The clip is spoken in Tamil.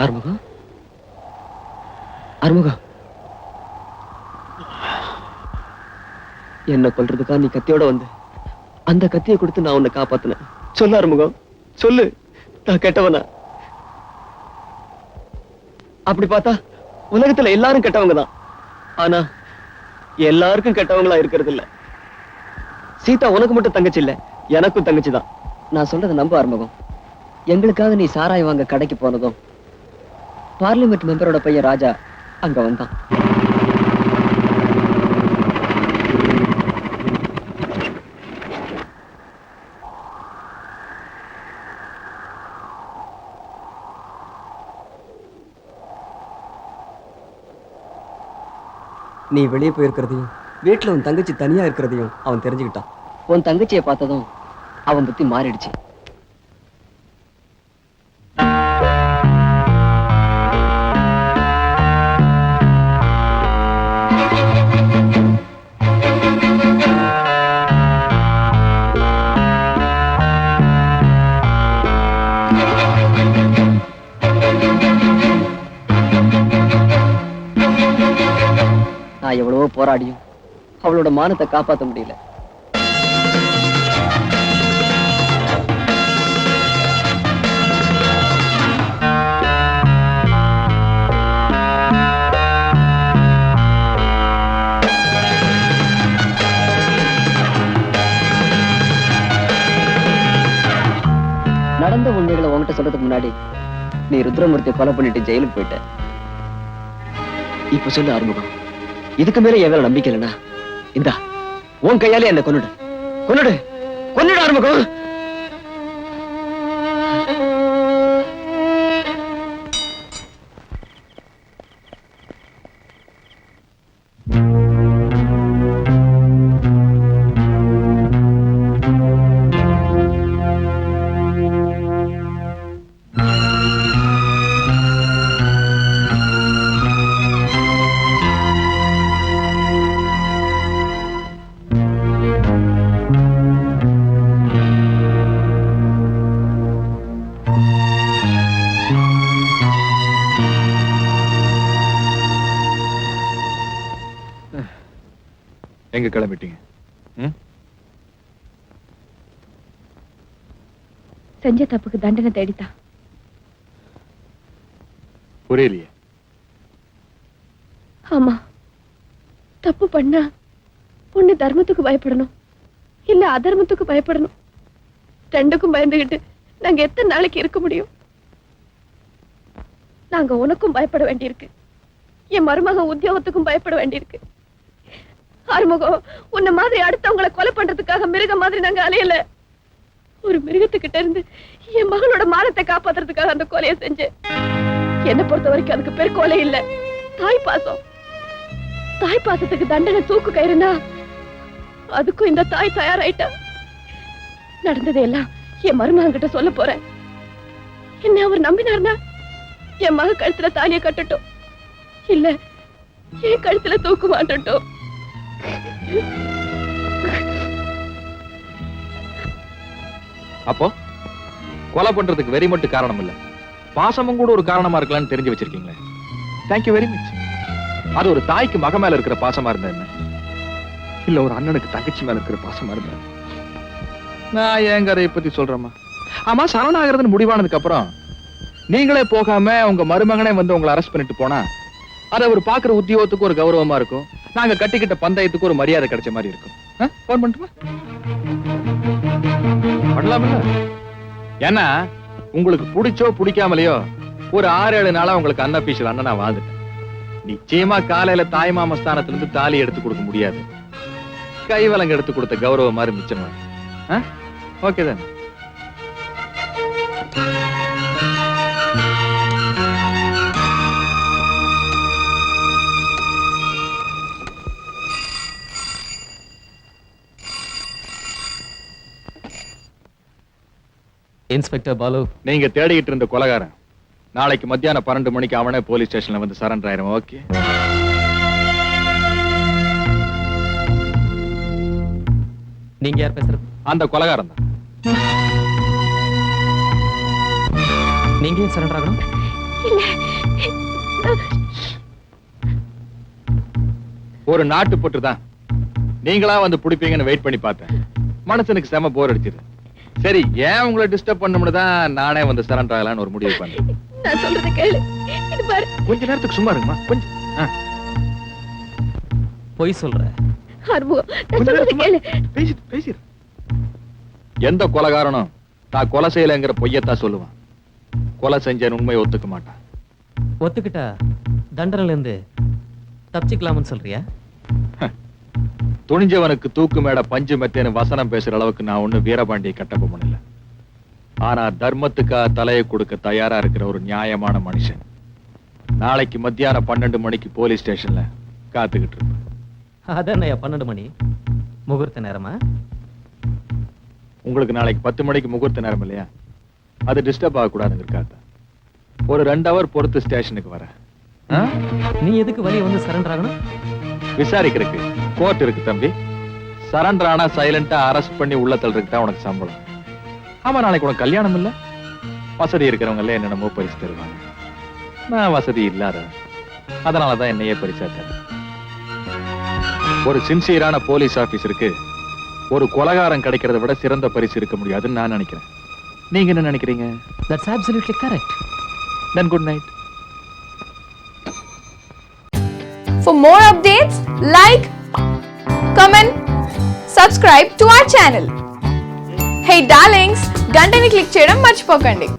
ஆறுமுகம், ஆறுமுகம், என்ன கொல்றதுக்கா நீ கத்தியோட வந்து அந்த கத்தியை கொடுத்து நான் உன்னை காப்பாத்தினேன். சொல்லு ஆறுமுகம், சொல்லு. நான் கெட்டவனா? அப்படி பார்த்தா உலகத்துல எல்லாரும் கெட்டவங்க தான். ஆனா எல்லாருக்கும் கெட்டவங்களா இருக்கிறது இல்ல. சீதா உனக்கு மட்டும் தங்கச்சி இல்ல, எனக்கும் தங்கச்சி தான். நான் சொல்றதை நம்ப ஆறுமுகம். எங்களுக்காக நீ சாராய் வாங்க கடைக்கு போனதும் பார்லிமெண்ட் மெம்பரோட பையன் ராஜா அங்க வந்தான். நீ வெளியே போயிருக்கிறதையும் வீட்டுல உன் தங்கச்சி தனியா இருக்கிறதையும் அவன் தெரிஞ்சுக்கிட்டான். உன் தங்கச்சியை பார்த்ததும் அவன் புத்தி மாறிடுச்சு. நான் எவ்வளவோ போராடியும் அவளோட மானத்தை காப்பாற்ற முடியல. நடந்த உண்மைகளை உன்கிட்ட சொல்றதுக்கு முன்னாடி நீ ருத்ரமூர்த்தியை கொலை பண்ணிட்டு ஜெயிலுக்கு போயிட்ட. இப்ப சொல்லு ஆறுமுகம், இதுக்கு மேல என் மேல நம்பிக்கை இல்லைனா இந்தா உன் கையாலே என்ன கொன்னுடு, கொன்னுடு, கொன்னுடு ஆறுமுகம். எங்க கிளம்பிட்டீங்க? செஞ்ச தப்புக்கு தண்டனை தேடித்தா. புரியலையே. ஆமா, தப்பு பண்ணா ஒண்ணு தர்மத்துக்கு பயப்படணும், இல்ல அதர்மத்துக்கு பயப்படணும். ரெண்டுக்கும் பயந்துகிட்டு நாங்க எத்தனை நாளைக்கு இருக்க முடியும்? நாங்க உனக்கும் பயப்பட வேண்டியிருக்கு, என் மருமகன் உத்தியோகத்துக்கும் பயப்பட வேண்டியிருக்கு. ஆறுமுகம், உன்ன மாதிரி அடுத்தவங்களை கொலை பண்றதுக்காக மிருகம் மாதிரி நாங்க அலையல. ஒரு மிருகத்துக்கிட்ட இருந்து என் மகளோட மானத்தை காப்பாத்துறதுக்காக அந்த கொலையை செஞ்சேன். என்ன பொறுத்த வரைக்கும் அதுக்கு பேர் கொலை இல்ல, தாய் பாசம். தாய் பாசத்துக்கு தண்டனை தூக்கு கயிறுனா அதுக்கும் இந்த தாய் தயாராயிட்டா. நடந்ததையெல்லாம் என் மருமகன் கிட்ட சொல்ல போறேன். என்ன அவர் நம்பினார்னா என் மக கழுத்துல தாலியை கட்டட்டும், இல்ல என் கழுத்துல தூக்கு மாட்டட்டும். அப்போ கொலை பண்றதுக்கு வெறி மட்டும் காரணம் இல்ல, பாசமும் கூட ஒரு காரணமா இருக்கலாம்னு தெரிஞ்சு வச்சிருக்கீங்களே. Thank you very much. அது ஒரு தாய்க்கு மக மேல இருக்கிற பாசமா இருந்தா என்ன, இல்ல ஒரு அண்ணனுக்கு தங்கச்சி மேல இருக்கிற பாசமா இருந்தா? நான் என் கதையை பத்தி சொல்றேம்மா. ஆமா, சரணாகிறதுன்னு முடிவானதுக்கு அப்புறம் நீங்களே போகாம உங்க மருமகனே வந்து உங்களை அரெஸ்ட் பண்ணிட்டு போனா அது அவர் பாக்குற உத்தியோகத்துக்கு ஒரு கௌரவமா இருக்கும், நாங்க கட்டிக்கிட்ட பந்தயத்துக்கு ஒரு மரியாதை கிடைச்ச மாதிரி இருக்கும். போன் பண்ணட்டுமா? பண்ணலாம்ல? ஏன்னா உங்களுக்கு பிடிச்சோ பிடிக்காமலையோ ஒரு 6-7 நாளா உங்களுக்கு அன்அபிஷியல் அண்ணனா வாழ்ந்துட்டேன். நிச்சயமா காலையில தாய் மாமா ஸ்தானத்துல இருந்து தாலி எடுத்து கொடுக்க முடியாது, கைவலங்க எடுத்து கொடுத்த கௌரவம் மாதிரி மிச்சமா. ஓகே தான். இன்ஸ்பெக்டர் பாலு, நீங்க தேடிட்டு இருந்த கொலைகாரன் நாளைக்கு மத்தியானம் 12 மணிக்கு அவனே போலீஸ் ஸ்டேஷன்ல வந்து சரண்டர் ஆயிரும். ஓகே? நீங்க யார் பேசுறது? அந்த கொலைகாரன் தான். நீங்க ஏன் சரண்டர் ஆகணும்? ஒரு நாட்டு போட்டு தான் நீங்களா வந்து பிடிப்பீங்கன்னு வெயிட் பண்ணி பார்த்தேன். மனுஷனுக்கு செம போர் அடிச்சது. சரி, ஏன் உங்களை டிஸ்டர்ப் பண்ணணும்னு தான் நானே வந்து சரண்டர் ஆகலான்னு ஒரு முடிவு பண்ணேன். நான் சொல்றத கேளு. இது பாரு. கொஞ்ச நேரத்துக்கு சும்மா இருங்கம்மா. கொஞ்சம் பொய் சொல்ற. ஆறுமுகம், நான் சொல்றத கேளு. பேசிரு. எந்த கொலைகாரனும் தான் கொலை செய்யலைங்கிற பொய்யத்தான் சொல்லுவான். கொலை செஞ்ச உண்மையை ஒத்துக்க மாட்டான். ஒத்துக்கிட்டா தண்டனையில இருந்து தப்பிச்சுக்கலாம்னு சொல்றியா? துணிஞ்சவனுக்கு தூக்கு மேட பஞ்சு மெத்தேன்னு வசனம் பேசுற அளவுக்கு நான் ஒண்ணு வீரபாண்டிய கட்டபொம்மன் இல்ல. ஆனா தர்மத்துக்கா தலையை கொடுக்க தயாரா இருக்கிற ஒரு நியாயமான மனுஷன். நாளைக்கு மத்தியானம் 12 மணிக்கு போலீஸ் ஸ்டேஷன்ல காத்துக்கிட்டு இருப்பேன். அதான் 12 மணி முகூர்த்த நேரமா? உங்களுக்கு நாளைக்கு 10 மணிக்கு முகூர்த்த நேரம் இல்லையா? அது டிஸ்டர்ப் ஆகக்கூடாதுங்கிறக்காக ஒரு 2 ஹவர் பொறுத்து ஸ்டேஷனுக்கு வரேன். நீ எதுக்கு வெளியே வந்து சரண்டர் ஆகணும்? விசாரிக்கிறதுக்கு கோர்ட் இருக்கு தம்பி. சரண்டர் ஆனா சைலண்டா அரெஸ்ட் பண்ணி உள்ள தள்ளுறதுக்கு தான் உனக்கு சம்பளம். ஆமா, நாளைக்கு உனக்கு கல்யாணம் இல்ல. வசதி இருக்கிறவங்க எல்லாம் என்னென்னமோ பரிசு தருவாங்க. நான் வசதி இல்லாத, அதனாலதான் என்னையே பரிசா தரு. ஒரு சின்சியரான போலீஸ் ஆபீசருக்கு ஒரு கொலைகாரன் கிடைக்கிறத விட சிறந்த பரிசு இருக்க முடியாதுன்னு நான் நினைக்கிறேன். நீங்க என்ன நினைக்கிறீங்க? That's absolutely correct. Then good night. For more updates, like, comment, subscribe to our channel. Hey darlings, గంటని click చేయడం మర్చిపోకండి.